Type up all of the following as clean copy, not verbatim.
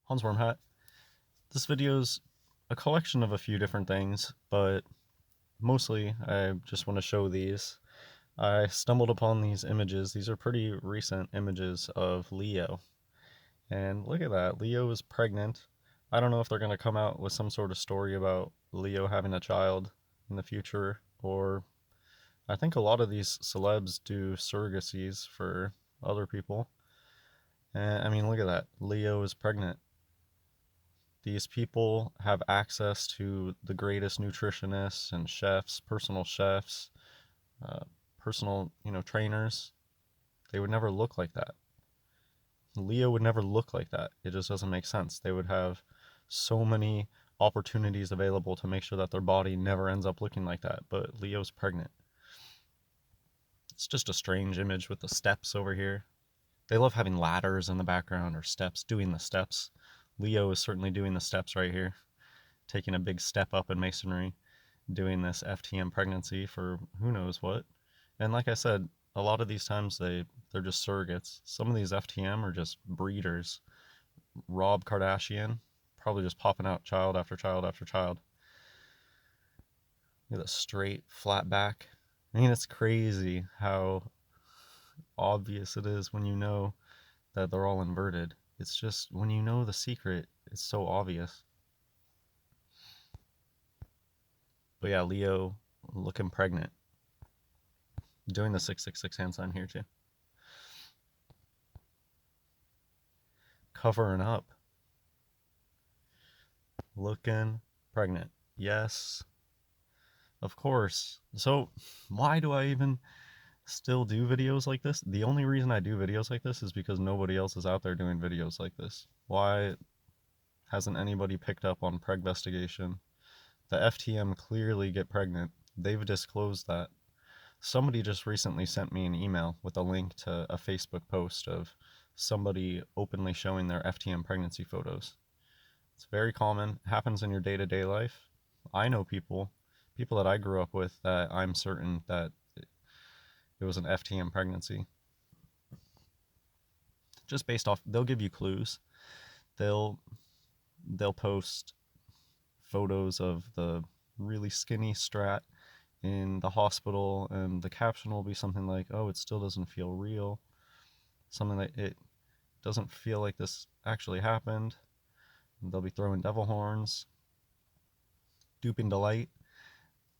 Hansworm Hat. This video's a collection of a few different things, but mostly I just want to show these. I stumbled upon these images. These are pretty recent images of Leo. And look at that. Leo is pregnant. I don't know if they're going to come out with some sort of story about Leo having a child in the future, or I think a lot of these celebs do surrogacies for other people. And I mean, look at that. Leo is pregnant. These people have access to the greatest nutritionists and chefs, uh, personal, trainers. They would never look like that. Leo would never look like that. It just doesn't make sense. They would have so many opportunities available to make sure that their body never ends up looking like that. But Leo's pregnant. It's just a strange image with the steps over here. They love having ladders in the background or steps, doing the steps. Leo is certainly doing the steps right here, taking a big step up in masonry, doing this FTM pregnancy for who knows what. And like I said, a lot of these times they're just surrogates. Some of these FTM are just breeders. Rob Kardashian, probably just popping out child after child after child. Look at the straight, flat back. I mean, it's crazy how obvious it is when you know that they're all inverted. It's just when you know the secret, it's so obvious. But yeah, Leo looking pregnant. Doing the 666 hand sign here too. Covering up. Looking pregnant. Yes. Of course. So why do I even still do videos like this? The only reason I do videos like this is because nobody else is out there doing videos like this. Why hasn't anybody picked up on pregvestigation? The FTM clearly get pregnant. They've disclosed that. Somebody just recently sent me an email with a link to a Facebook post of somebody openly showing their FTM pregnancy photos. It's very common, happens in your day-to-day life. I know people that I grew up with that I'm certain that it was an FTM pregnancy. Just based off, they'll give you clues. They'll post photos of the really skinny strat in the hospital, and the caption will be something like, "Oh, it still doesn't feel real." Something like, "It doesn't feel like this actually happened." And they'll be throwing devil horns, duping delight.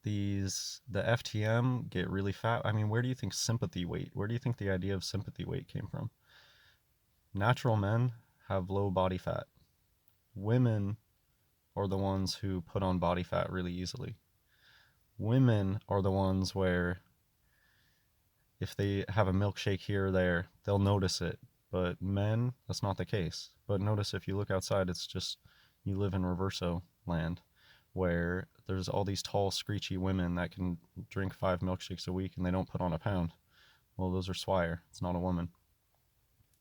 The FTM get really fat. I mean, where do you think sympathy weight? Where do you think the idea of sympathy weight came from? Natural men have low body fat. Women are the ones who put on body fat really easily. Women are the ones where if they have a milkshake here or there, they'll notice it. But men, that's not the case. But notice if you look outside, it's just you live in reverso land where there's all these tall, screechy women that can drink 5 milkshakes a week and they don't put on a pound. Well, those are swire. It's not a woman.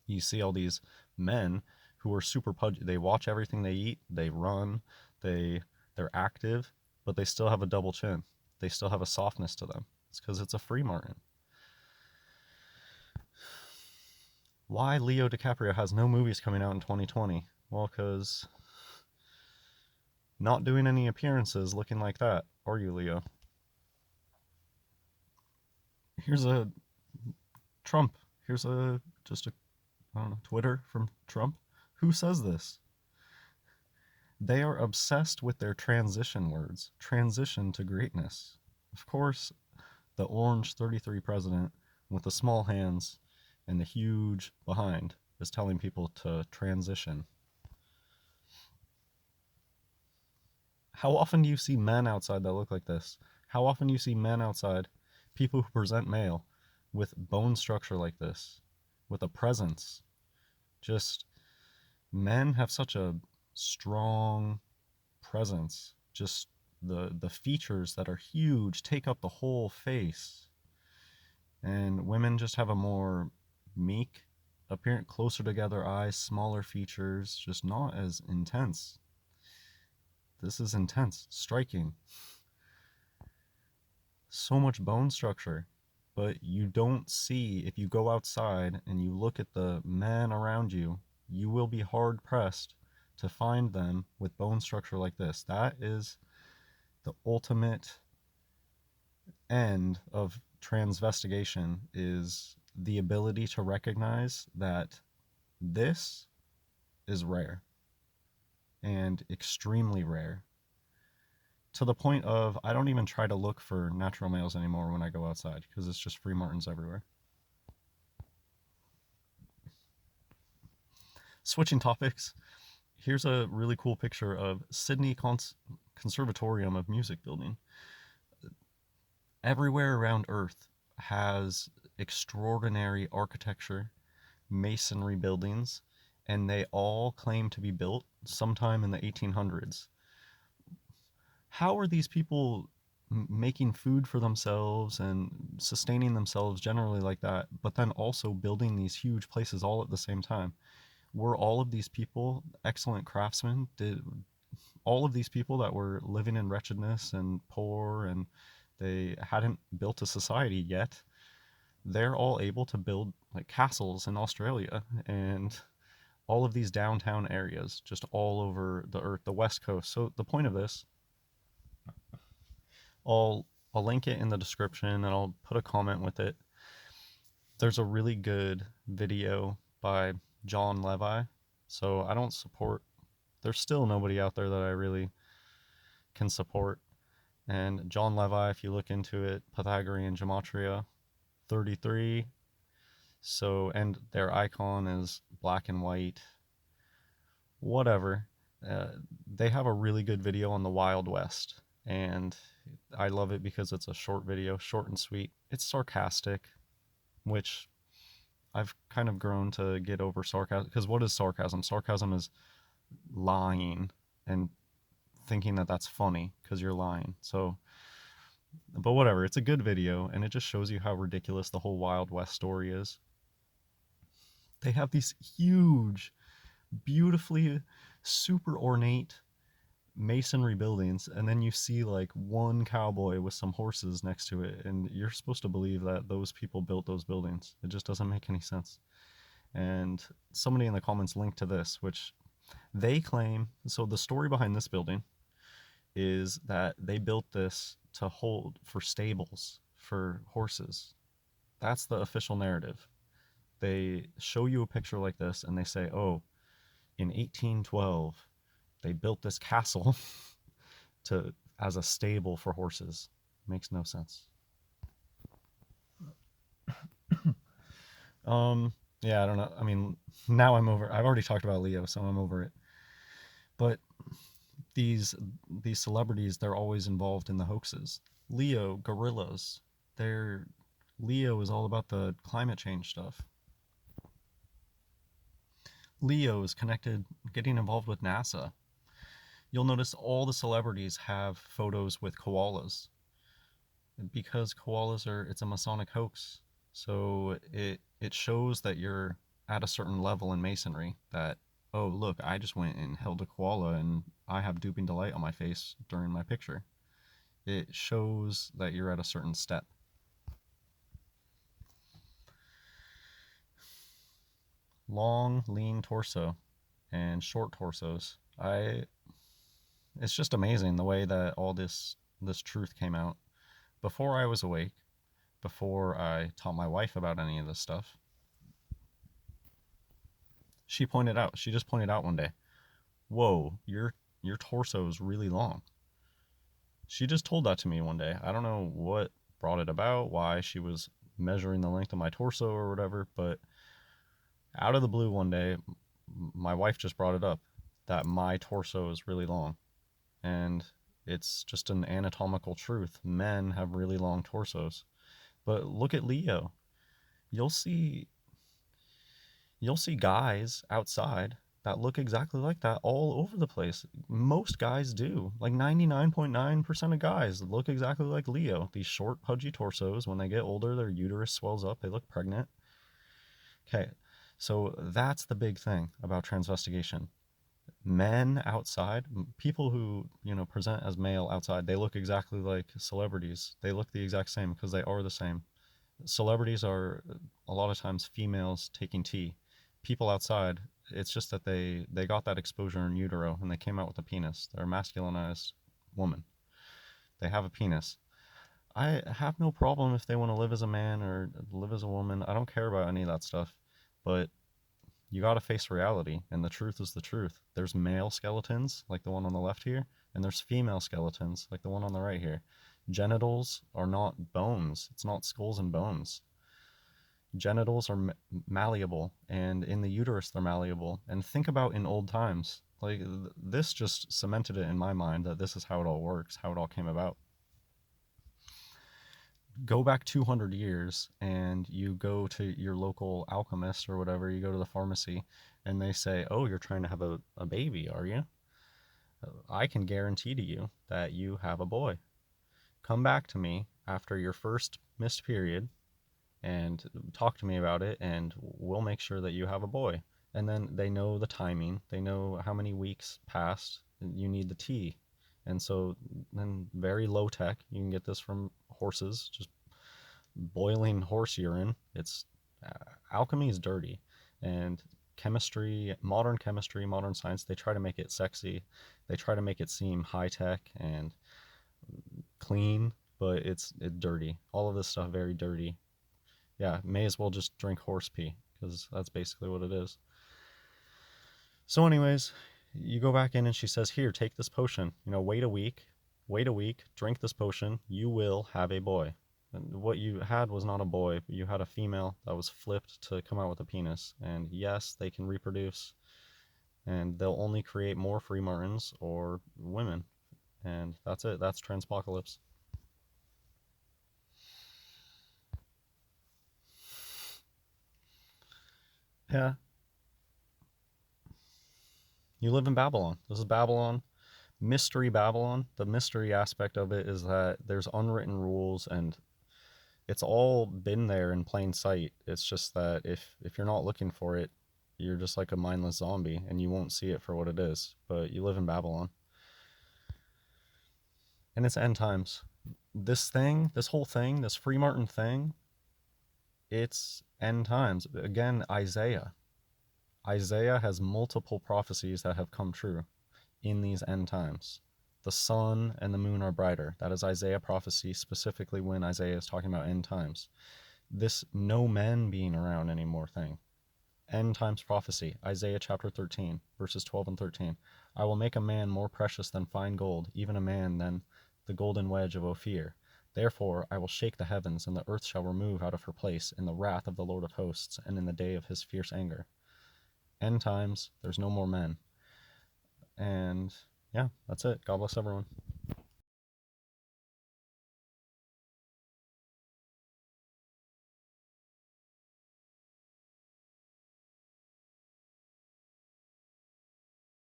You see all these men who are super pudgy. They watch everything they eat. They run. They're active, but they still have a double chin. They still have a softness to them. It's because it's a free martin. Why Leo DiCaprio has no movies coming out in 2020? Well, because not doing any appearances looking like that. Are you, Leo? Here's a Trump. Here's just a I don't know, Twitter from Trump. Who says this? They are obsessed with their transition words. Transition to greatness. Of course, the orange 33 president with the small hands and the huge behind is telling people to transition. How often do you see men outside that look like this? How often do you see men outside, people who present male, with bone structure like this, with a presence? Just men have such a strong presence. Just the features that are huge take up the whole face. And women just have a more meek appearance, closer together eyes, smaller features, just not as intense. This is intense, striking. So much bone structure. But you don't see, if you go outside and you look at the men around you, you will be hard pressed to find them with bone structure like this. That is the ultimate end of transvestigation, is the ability to recognize that this is rare and extremely rare, to the point of I don't even try to look for natural males anymore when I go outside because it's just free martins everywhere. Switching topics, here's a really cool picture of Sydney Conservatorium of Music building. Everywhere around Earth has extraordinary architecture, masonry buildings, and they all claim to be built sometime in the 1800s. How are these people making food for themselves and sustaining themselves generally like that, but then also building these huge places all at the same time? Were all of these people excellent craftsmen? Did all of these people that were living in wretchedness and poor and they hadn't built a society yet, they're all able to build like castles in Australia and all of these downtown areas just all over the earth, the West Coast. So the point of this, I'll I'll link it in the description and I'll put a comment with it. There's a really good video by John Levi. So I don't support, there's still nobody out there that I really can support. And John Levi, if you look into it, Pythagorean Gematria 33. So, and their icon is black and white, whatever. Uh, they have a really good video on the Wild West. And I love it because it's a short video, short and sweet. It's sarcastic, which I've kind of grown to get over sarcasm. Because what is sarcasm? Sarcasm is lying and thinking that that's funny because you're lying. So, but whatever, it's a good video and it just shows you how ridiculous the whole Wild West story is. They have these huge, beautifully, super ornate masonry buildings, and then you see like one cowboy with some horses next to it, and you're supposed to believe that those people built those buildings. It just doesn't make any sense. And somebody in the comments linked to this, which they claim, so the story behind this building is that they built this to hold for stables for horses. That's the official narrative. They show you a picture like this and they say, oh, in 1812 they built this castle to as a stable for horses. Makes no sense. Yeah, I don't know. I mean, now I'm over. I've already talked about Leo, so I'm over it. But these these celebrities, they're always involved in the hoaxes. Leo, gorillas, they're Leo is all about the climate change stuff. Leo is connected, getting involved with NASA. You'll notice all the celebrities have photos with koalas because koalas are, it's a Masonic hoax. So it shows that you're at a certain level in masonry, that oh look, I just went and held a koala and I have duping delight on my face during my picture. It shows that you're at a certain step. Long, lean torso and short torsos. It's just amazing the way that all this truth came out before I was awake, before I taught my wife about any of this stuff. She just pointed out one day, whoa, your torso is really long. She just told that to me one day. I don't know what brought it about, why she was measuring the length of my torso or whatever, but out of the blue one day, my wife just brought it up that my torso is really long. And it's just an anatomical truth. Men have really long torsos. But look at Leo. You'll see guys outside that look exactly like that all over the place. Most guys do. Like 99.9% of guys look exactly like Leo. These short, pudgy torsos, when they get older, their uterus swells up, they look pregnant. Okay, so that's the big thing about transvestigation. Men outside, people who, present as male outside, they look exactly like celebrities. They look the exact same because they are the same. Celebrities are a lot of times females taking tea. People outside, It's just that they got that exposure in utero and they came out with a penis. They're a masculinized woman. They have a penis. I have no problem if they want to live as a man or live as a woman. I don't care about any of that stuff. But you got to face reality, and the truth is the truth. There's male skeletons, like the one on the left here, and there's female skeletons, like the one on the right here. Genitals are not bones. It's not skulls and bones. Genitals are malleable, and in the uterus they're malleable. And think about in old times. Like, this just cemented it in my mind that this is how it all works, how it all came about. Go back 200 years and you go to your local alchemist or whatever, you go to the pharmacy and they say, oh, you're trying to have a baby, are you? I can guarantee to you that you have a boy. Come back to me after your first missed period and talk to me about it, and we'll make sure that you have a boy. And then they know the timing, they know how many weeks passed, you need the tea. And so then, very low tech, you can get this from horses, just boiling horse urine. It's alchemy is dirty, and chemistry, modern science, they try to make it sexy. They try to make it seem high tech and clean, but it's dirty. All of this stuff very dirty. Yeah, may as well just drink horse pee, because that's basically what it is. So anyways, you go back in and she says, here, take this potion. Wait a week, drink this potion, you will have a boy. And what you had was not a boy, but you had a female that was flipped to come out with a penis. And yes, they can reproduce, and they'll only create more free martins or women. And that's it. That's transpocalypse. Yeah. You live in Babylon. This is Babylon. Mystery Babylon. The mystery aspect of it is that there's unwritten rules, and it's all been there in plain sight. It's just that if you're not looking for it, you're just like a mindless zombie and you won't see it for what it is. But you live in Babylon. And it's end times. This whole thing, this free martin thing, it's end times. Again, Isaiah. Isaiah has multiple prophecies that have come true in these end times. The sun and the moon are brighter. That is Isaiah prophecy, specifically when Isaiah is talking about end times. This no men being around anymore thing. End times prophecy, Isaiah chapter 13, verses 12 and 13. I will make a man more precious than fine gold, even a man than the golden wedge of Ophir. Therefore I will shake the heavens, and the earth shall remove out of her place in the wrath of the Lord of hosts, and in the day of his fierce anger. End times, there's no more men. And yeah, that's it. God bless everyone.